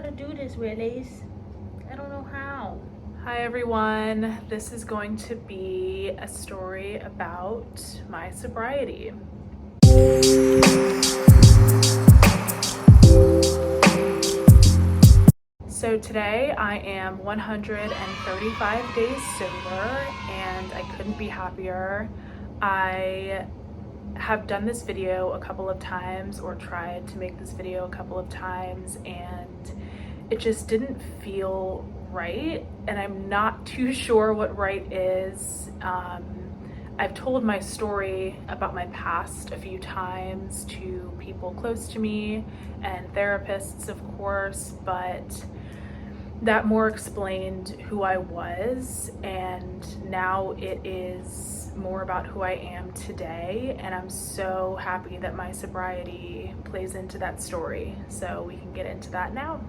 to do this, Willies. I don't know how. Hi everyone, this is going to be a story about my sobriety. So today I am 135 days sober and I couldn't be happier. I have done this video a couple of times, or tried to make this video a couple of times, and it just didn't feel right, and I'm not too sure what right is. I've told my story about my past a few times to people close to me and therapists, of course, but that more explained who I was, and now it is more about who I am today, and I'm so happy that my sobriety plays into that story, so we can get into that now.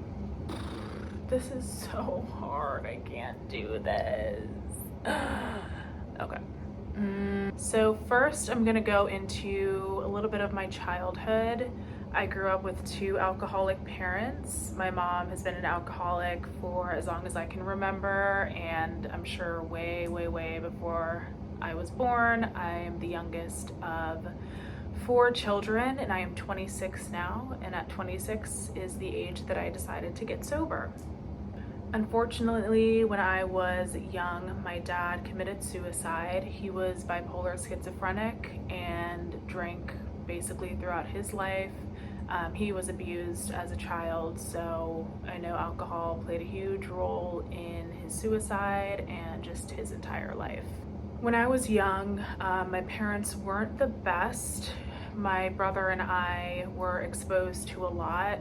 This is so hard, I can't do this. Okay. So first I'm gonna go into a little bit of my childhood. I grew up with two alcoholic parents. My mom has been an alcoholic for as long as I can remember, and I'm sure way before I was born. I am the youngest of 4 children, and I am 26 now, and at 26 is the age that I decided to get sober. Unfortunately, when I was young, my dad committed suicide. He was bipolar schizophrenic and drank basically throughout his life. He was abused as a child, so I know alcohol played a huge role in his suicide and just his entire life. When I was young, my parents weren't the best. My brother and I were exposed to a lot.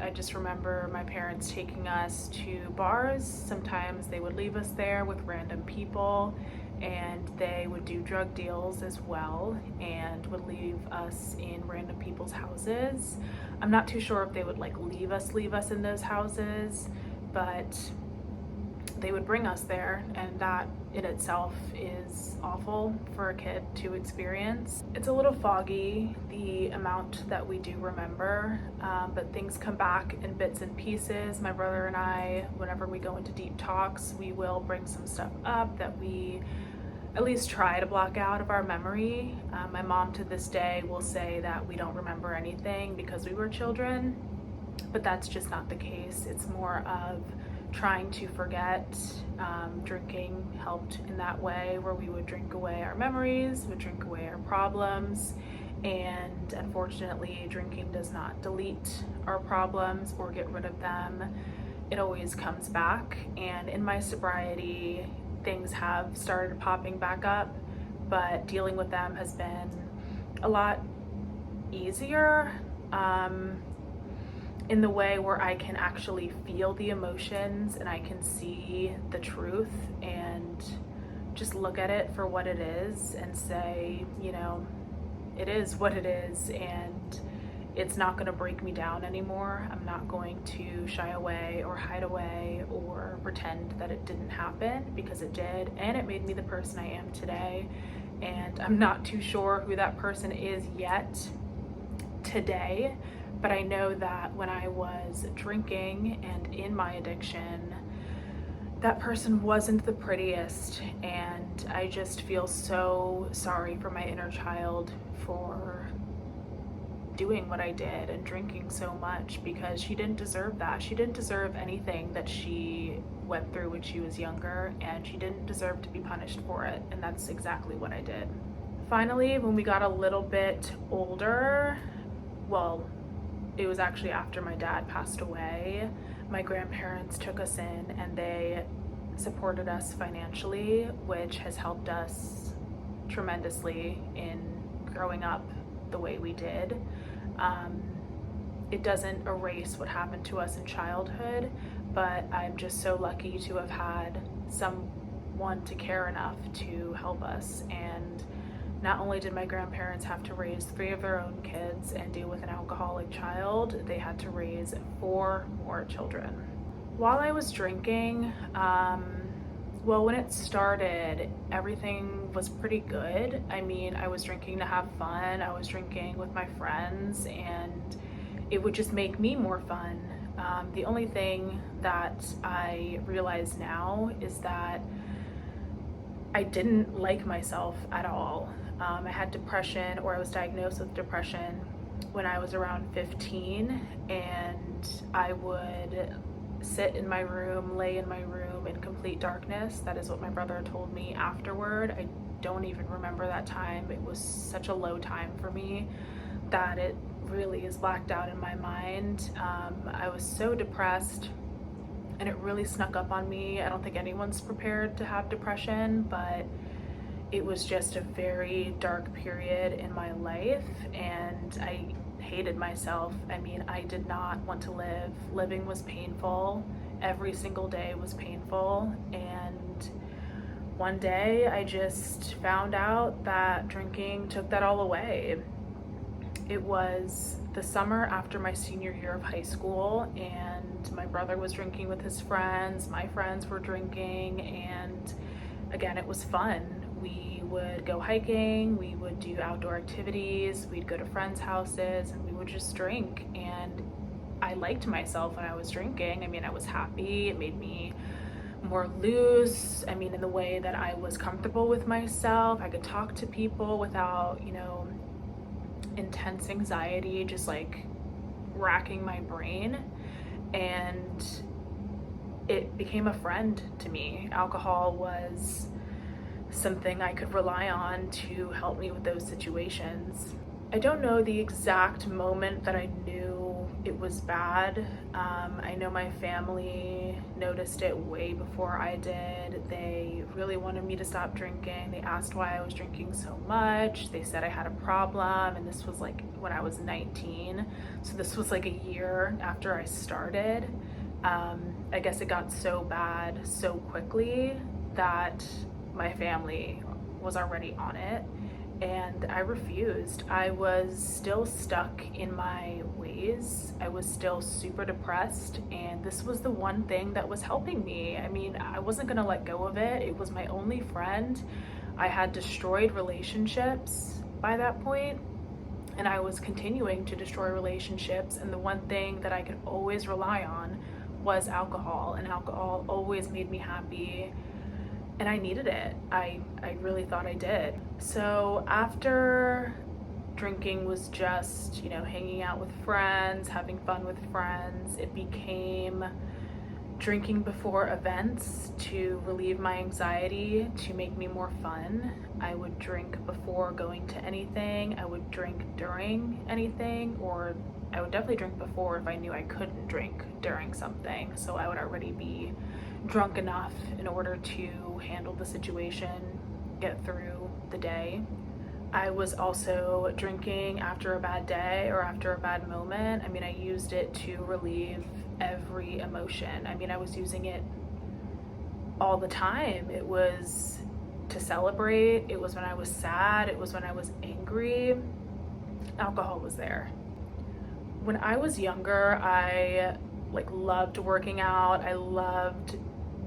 I just remember my parents taking us to bars. Sometimes they would leave us there with random people, and they would do drug deals as well and would leave us in random people's houses. I'm not too sure if they would leave us in those houses, but they would bring us there, and that in itself is awful for a kid to experience. It's a little foggy, the amount that we do remember, but things come back in bits and pieces. My brother and I, whenever we go into deep talks, we will bring some stuff up that we at least try to block out of our memory. My mom to this day will say that we don't remember anything because we were children, but that's just not the case. It's more of trying to forget. Drinking helped in that way, where we would drink away our memories, would drink away our problems, and unfortunately drinking does not delete our problems or get rid of them. It always comes back, and in my sobriety things have started popping back up, but dealing with them has been a lot easier. In the way where I can actually feel the emotions and I can see the truth and just look at it for what it is and say, you know, it is what it is, and it's not going to break me down anymore. I'm not going to shy away or hide away or pretend that it didn't happen, because it did, and it made me the person I am today. And I'm not too sure who that person is yet today, but I know that when I was drinking and in my addiction, that person wasn't the prettiest, and I just feel so sorry for my inner child for doing what I did and drinking so much, because she didn't deserve that. She didn't deserve anything that she went through when she was younger, and she didn't deserve to be punished for it, and that's exactly what I did. Finally, when we got a little bit older, well, it was actually after my dad passed away, my grandparents took us in and they supported us financially, which has helped us tremendously in growing up the way we did. It doesn't erase what happened to us in childhood, but I'm just so lucky to have had someone to care enough to help us. And not only did my grandparents have to raise 3 of their own kids and deal with an alcoholic child, they had to raise 4 more children. While I was drinking, well, when it started, everything was pretty good. I mean, I was drinking to have fun. I was drinking with my friends, and it would just make me more fun. The only thing that I realize now is that I didn't like myself at all. I had depression, or I was diagnosed with depression when I was around 15, and I would sit in my room, lay in my room in complete darkness. That is what my brother told me afterward. I don't even remember that time. It was such a low time for me that it really is blacked out in my mind. I was so depressed, and it really snuck up on me. I don't think anyone's prepared to have depression, but it was just a very dark period in my life, and I hated myself. I mean, I did not want to live. Living was painful. Every single day was painful. And one day I just found out that drinking took that all away. It was the summer after my senior year of high school, and my brother was drinking with his friends. My friends were drinking, and again, it was fun. We would go hiking, we would do outdoor activities, we'd go to friends' houses, and we would just drink. And I liked myself when I was drinking. I mean, I was happy. It made me more loose. I mean, in the way that I was comfortable with myself. I could talk to people without, intense anxiety, just like racking my brain. And it became a friend to me. Alcohol was something I could rely on to help me with those situations. I don't know the exact moment that I knew it was bad. I know my family noticed it way before I did. They really wanted me to stop drinking. They asked why I was drinking so much. They said I had a problem, and this was like when I was 19. So this was like a year after I started. I guess it got so bad so quickly that my family was already on it, and I refused. I was still stuck in my ways. I was still super depressed, and this was the one thing that was helping me. I mean, I wasn't gonna let go of it. It was my only friend. I had destroyed relationships by that point, and I was continuing to destroy relationships, and the one thing that I could always rely on was alcohol, and alcohol always made me happy. And I needed it. I really thought I did. So after drinking was just, hanging out with friends, having fun with friends, it became drinking before events to relieve my anxiety, to make me more fun. I would drink before going to anything. I would drink during anything, or I would definitely drink before if I knew I couldn't drink during something. So I would already be drunk enough in order to handle the situation, get through the day. I was also drinking after a bad day or after a bad moment. I mean, I used it to relieve every emotion. I mean, I was using it all the time. It was to celebrate. It was when I was sad. It was when I was angry. Alcohol was there. When I was younger, I loved working out. I loved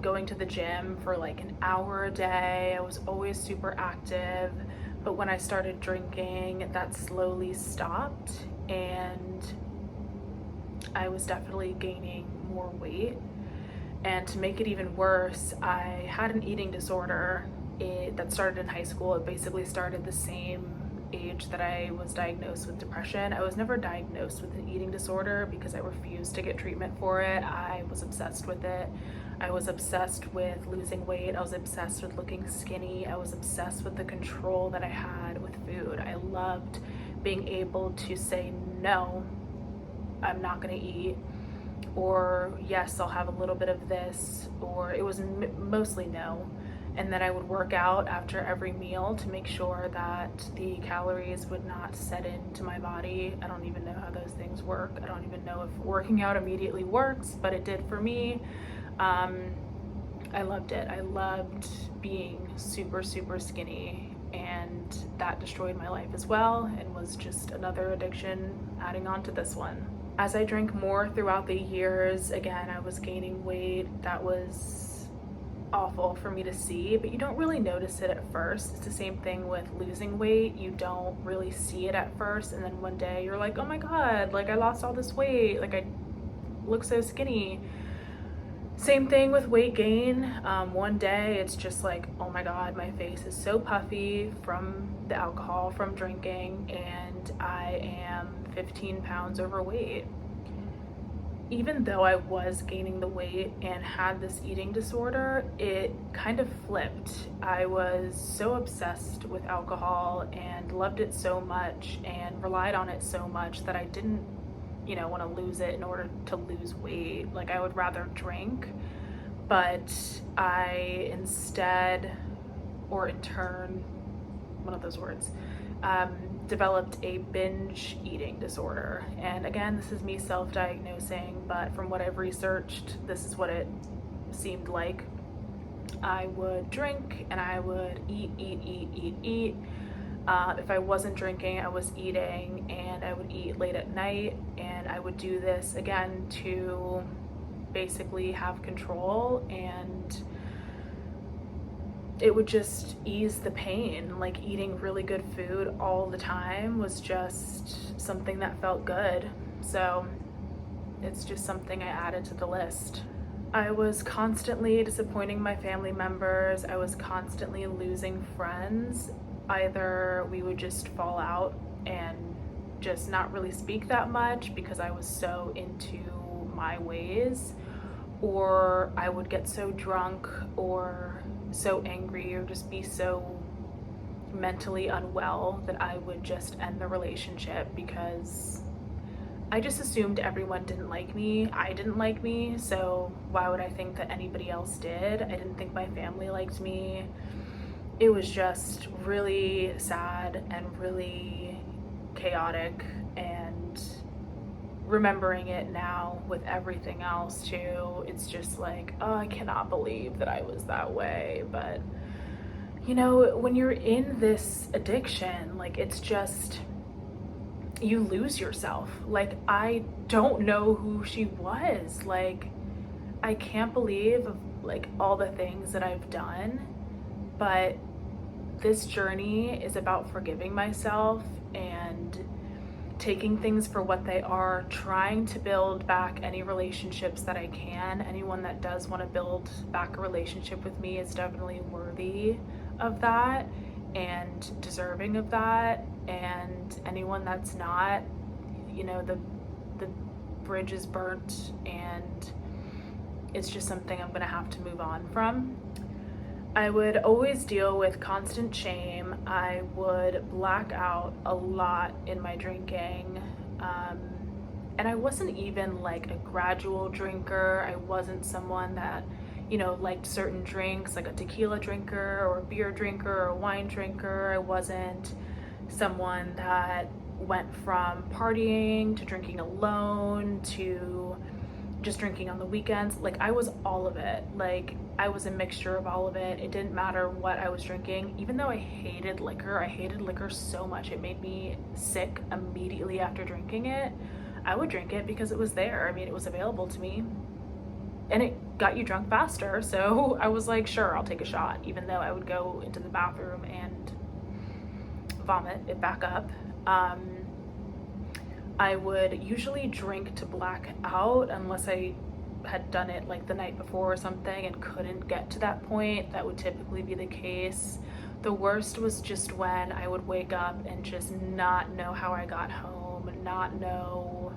going to the gym for an hour a day. I was always super active. But when I started drinking, that slowly stopped, and I was definitely gaining more weight. And to make it even worse, I had an eating disorder that started in high school. It basically started the same age that I was diagnosed with depression. I was never diagnosed with an eating disorder because I refused to get treatment for it. I was obsessed with it. I was obsessed with losing weight. I was obsessed with looking skinny. I was obsessed with the control that I had with food. I loved being able to say, no, I'm not gonna eat, or yes, I'll have a little bit of this, or it was mostly no. And then I would work out after every meal to make sure that the calories would not set into my body. I don't even know how those things work. I don't even know if working out immediately works, but it did for me. I loved it. I loved being super, super skinny, and that destroyed my life as well, and was just another addiction adding on to this one. As I drank more throughout the years, again, I was gaining weight. That was awful for me to see, but you don't really notice it at first. It's the same thing with losing weight. You don't really see it at first, and then one day you're like, oh my god, I lost all this weight. I look so skinny. Same thing with weight gain. One day it's just like, oh my God, my face is so puffy from the alcohol, from drinking, and I am 15 pounds overweight. Even though I was gaining the weight and had this eating disorder, it kind of flipped. I was so obsessed with alcohol and loved it so much and relied on it so much that I didn't, want to lose it in order to lose weight. Like, I would rather drink, but I instead, or in turn, one of those words, developed a binge eating disorder. And again, this is me self-diagnosing, but from what I've researched, this is what it seemed like. I would drink and I would eat. If I wasn't drinking, I was eating, and I would eat late at night, and I would do this again to basically have control, and it would just ease the pain. Like, eating really good food all the time was just something that felt good. So it's just something I added to the list. I was constantly disappointing my family members. I was constantly losing friends. Either we would just fall out and just not really speak that much because I was so into my ways, or I would get so drunk or so angry or just be so mentally unwell that I would just end the relationship because I just assumed everyone didn't like me. I didn't like me, so why would I think that anybody else did? I didn't think my family liked me. It was just really sad and really chaotic, and remembering it now with everything else too, it's just like, oh, I cannot believe that I was that way. But when you're in this addiction, like, it's just, you lose yourself. Like, I don't know who she was. Like, I can't believe like all the things that I've done, but this journey is about forgiving myself and taking things for what they are, trying to build back any relationships that I can. Anyone that does want to build back a relationship with me is definitely worthy of that and deserving of that. And anyone that's not, the bridge is burnt, and it's just something I'm gonna have to move on from. I would always deal with constant shame. I would black out a lot in my drinking. And I wasn't even like a gradual drinker. I wasn't someone that, liked certain drinks, like a tequila drinker or a beer drinker or a wine drinker. I wasn't someone that went from partying to drinking alone to just drinking on the weekends. Like, I was all of it. Like, I was a mixture of all of it. It didn't matter what I was drinking. Even though I hated liquor so much, it made me sick immediately after drinking it. I would drink it because it was there. I mean, it was available to me, and it got you drunk faster. So I was like, sure, I'll take a shot, even though I would go into the bathroom and vomit it back up. I would usually drink to black out unless I had done it like the night before or something and couldn't get to that point. That would typically be the case. The worst was just when I would wake up and just not know how I got home, not know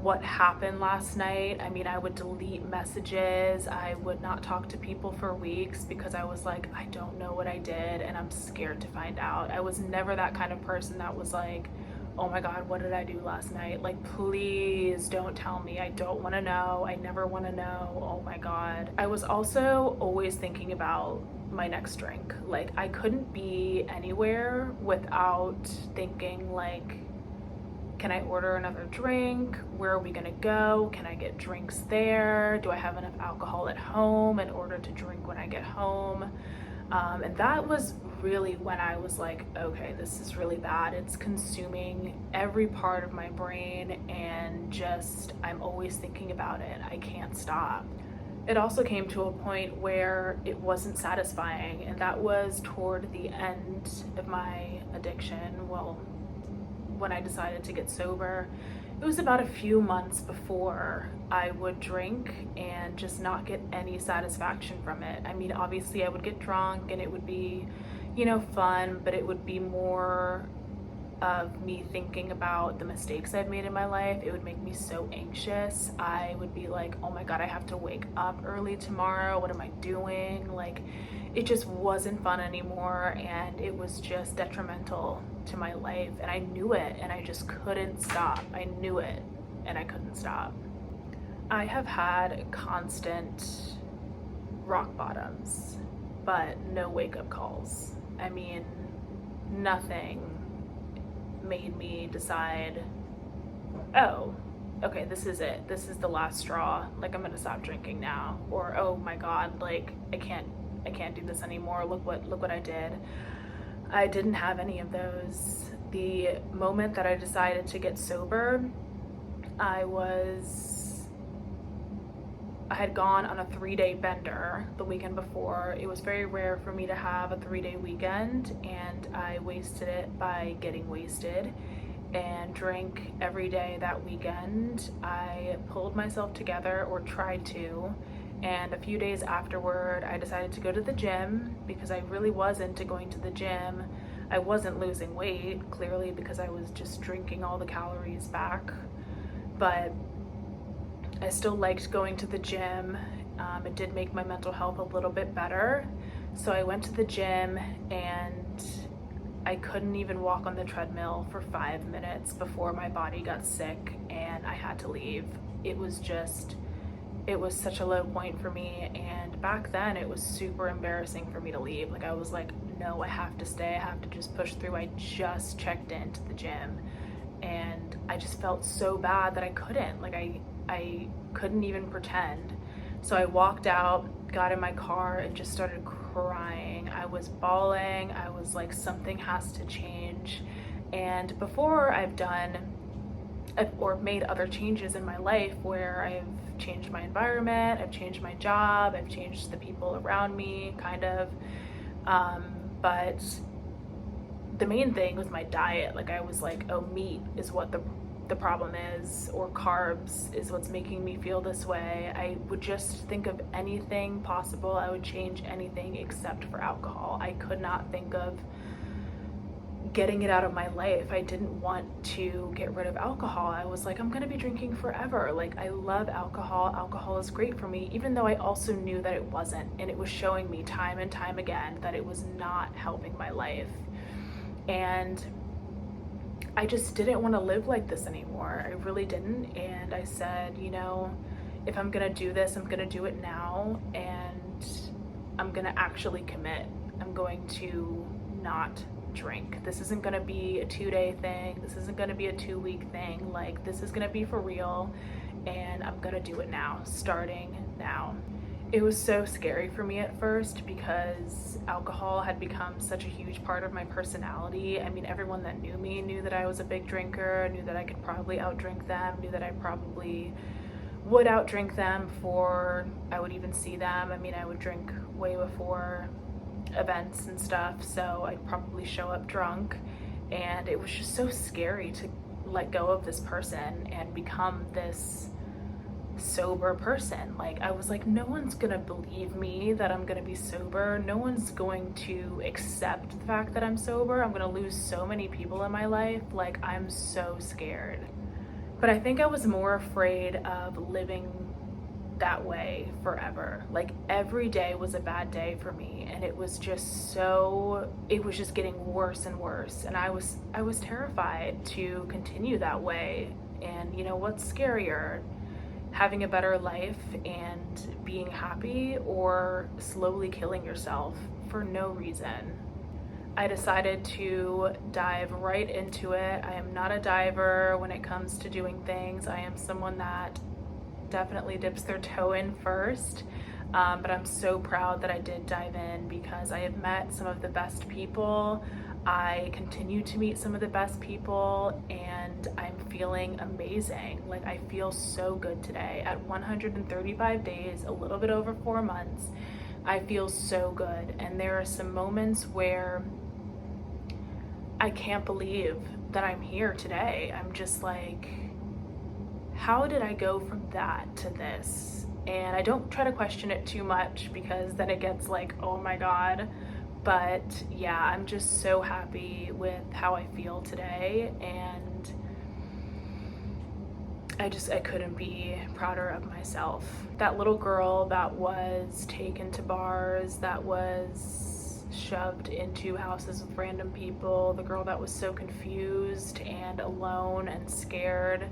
what happened last night. I mean, I would delete messages. I would not talk to people for weeks because I was like, I don't know what I did and I'm scared to find out. I was never that kind of person that was like, oh my God, what did I do last night? Like, please don't tell me. I don't want to know. I never want to know. Oh my God. I was also always thinking about my next drink. Like, I couldn't be anywhere without thinking like, can I order another drink? Where are we gonna go? Can I get drinks there? Do I have enough alcohol at home in order to drink when I get home? And that was really when I was like, okay, this is really bad. It's consuming every part of my brain, and just, I'm always thinking about it. I can't stop. It also came to a point where it wasn't satisfying, and that was toward the end of my addiction. Well, when I decided to get sober, it was about a few months before I would drink and just not get any satisfaction from it. I mean, obviously I would get drunk and it would be, fun, but it would be more of me thinking about the mistakes I've made in my life. It would make me so anxious. I would be like, oh my God, I have to wake up early tomorrow. What am I doing? Like, it just wasn't fun anymore, and it was just detrimental to my life, and I knew it, and I just couldn't stop. I knew it, and I couldn't stop. I have had constant rock bottoms, but no wake-up calls. I mean, nothing made me decide, oh, okay, this is it. This is the last straw. Like, I'm gonna stop drinking now. Or, oh my God, like, I can't do this anymore. Look what I did. I didn't have any of those. The moment that I decided to get sober, I had gone on a 3-day bender the weekend before. It was very rare for me to have a 3-day weekend, and I wasted it by getting wasted and drank every day that weekend. I pulled myself together, or tried to, and a few days afterward, I decided to go to the gym because I really was into going to the gym. I wasn't losing weight, clearly, because I was just drinking all the calories back, but I still liked going to the gym. It did make my mental health a little bit better. So I went to the gym, and I couldn't even walk on the treadmill for 5 minutes before my body got sick and I had to leave. It was such a low point for me, and back then it was super embarrassing for me to leave. Like, I was like, no, I have to stay. I have to just push through. I just checked into the gym, and I just felt so bad that I couldn't. Like, I couldn't even pretend. So I walked out, got in my car, and just started crying. I was bawling. I was like, something has to change. And before I've done or made other changes in my life where I've changed my environment, I've changed my job, I've changed the people around me, kind of. But the main thing was my diet. Like, I was like, oh, meat is what the problem is, or carbs is what's making me feel this way. I would just think of anything possible. I would change anything except for alcohol. I could not think of getting it out of my life. I didn't want to get rid of alcohol. I was like, I'm gonna be drinking forever. Like, I love alcohol. Alcohol is great for me, even though I also knew that it wasn't, and it was showing me time and time again that it was not helping my life. And I just didn't want to live like this anymore. I really didn't. And I said, if I'm gonna do this, I'm gonna do it now, and I'm gonna actually commit. I'm going to not drink. This isn't gonna be a 2-day thing. This isn't gonna be a 2-week thing. Like, this is gonna be for real, and I'm gonna do it now, starting now. It was so scary for me at first because alcohol had become such a huge part of my personality. I mean, everyone that knew me knew that I was a big drinker, knew that I could probably outdrink them, knew that I probably would outdrink them before I would even see them. I mean, I would drink way before events and stuff, so I'd probably show up drunk, and it was just so scary to let go of this person and become this sober person. Like, I was like, no one's gonna believe me that I'm gonna be sober. No one's going to accept the fact that I'm sober. I'm gonna lose so many people in my life. Like, I'm so scared. But I think I was more afraid of living that way forever. Like, every day was a bad day for me, and it was just getting worse and worse, and I was terrified to continue that way. And what's scarier, having a better life and being happy, or slowly killing yourself for no reason? I decided to dive right into it. I am not a diver when it comes to doing things. I am someone that definitely dips their toe in first, but I'm so proud that I did dive in because I have met some of the best people. I continue to meet some of the best people, and I'm feeling amazing. Like, I feel so good today. At 135 days, a little bit over 4 months, I feel so good. And there are some moments where I can't believe that I'm here today. I'm just like, how did I go from that to this? And I don't try to question it too much because then it gets like, oh my God. But yeah, I'm just so happy with how I feel today, and I couldn't be prouder of myself. That little girl that was taken to bars, that was shoved into houses with random people, the girl that was so confused and alone and scared,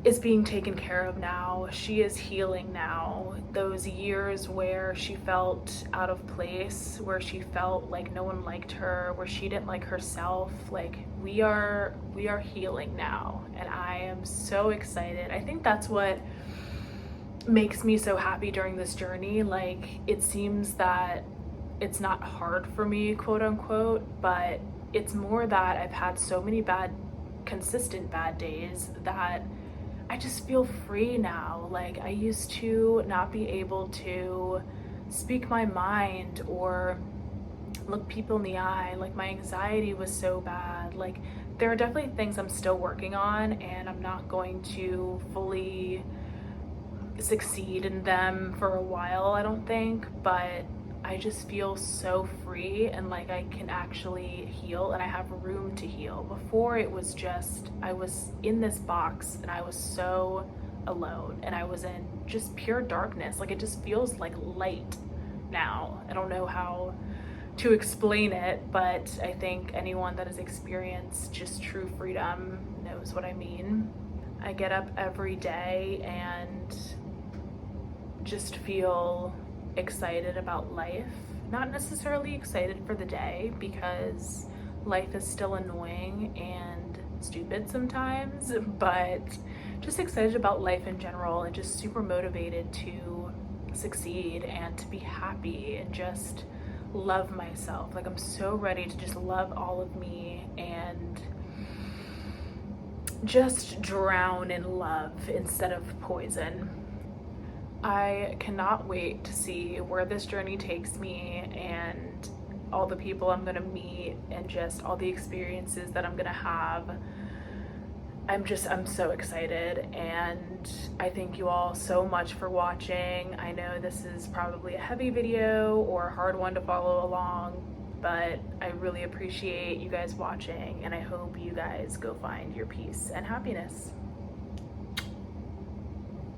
is being taken care of now. She is healing now. Those years where she felt out of place, where she felt like no one liked her, where she didn't like herself, like we are healing now, and I am so excited. I think that's what makes me so happy during this journey. Like, it seems that it's not hard for me, quote unquote, but it's more that I've had so many consistent bad days that I just feel free now. Like, I used to not be able to speak my mind or look people in the eye. Like, my anxiety was so bad. Like, there are definitely things I'm still working on, and I'm not going to fully succeed in them for a while, I don't think, but I just feel so free and like I can actually heal, and I have room to heal. Before, it was just, I was in this box and I was so alone, and I was in just pure darkness. Like, it just feels like light now. I don't know how to explain it, but I think anyone that has experienced just true freedom knows what I mean. I get up every day and just feel excited about life. Not necessarily excited for the day, because life is still annoying and stupid sometimes, but just excited about life in general, and just super motivated to succeed and to be happy and just love myself. Like, I'm so ready to just love all of me and just drown in love instead of poison. I cannot wait to see where this journey takes me, and all the people I'm gonna meet, and just all the experiences that I'm gonna have. I'm so excited, and I thank you all so much for watching. I know this is probably a heavy video or a hard one to follow along, but I really appreciate you guys watching, and I hope you guys go find your peace and happiness.